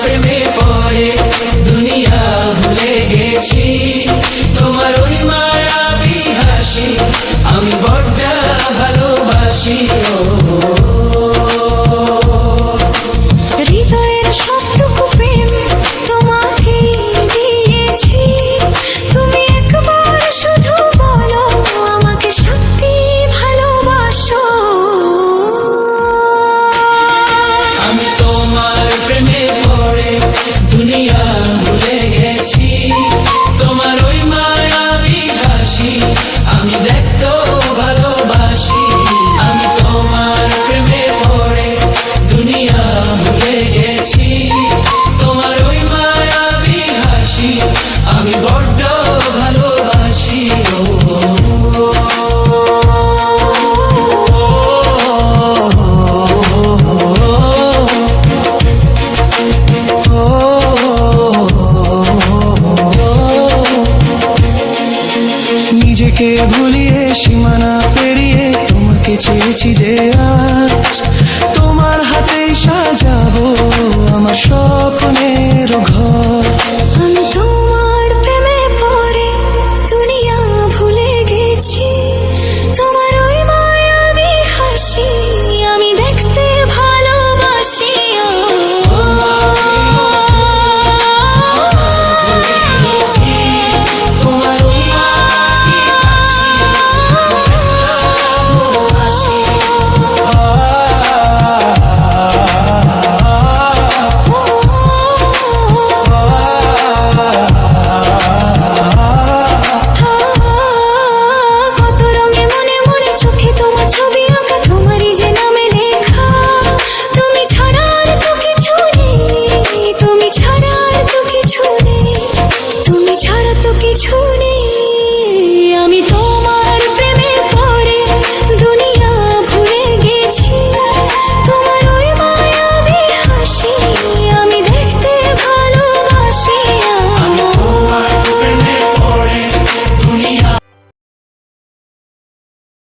প্রেমে পড়ে দুনিয়া ভুলে গেছি, তোমার ওই মায়াবী হাসি আমি বড্ড ভালোবাসি। হৃদয়ের সবটুকু প্রেম তোমাকে দিয়েছি, তুমি একবার শুধু বলো আমাকে সত্যি ভালোবাসো। আমি তোমার প্রেমে পড়ে দুনিয়া ভুলে গেছি, তোমার ওই মায়াবী হাসি আমি দেখতো ভালোবাসি। আমি তোমার প্রেমে পড়ে দুনিয়া ভুলে গেছি, তোমার ওই মায়াবী হাসি আমি বড্ড ভালোবাসি। নিজেকে ভুলিয়ে সীমানা পেরিয়ে তোমাকে চেয়েছি যে আজ, তোমার হাতেই সাজাবো আমার স্বপ্নের ঘর।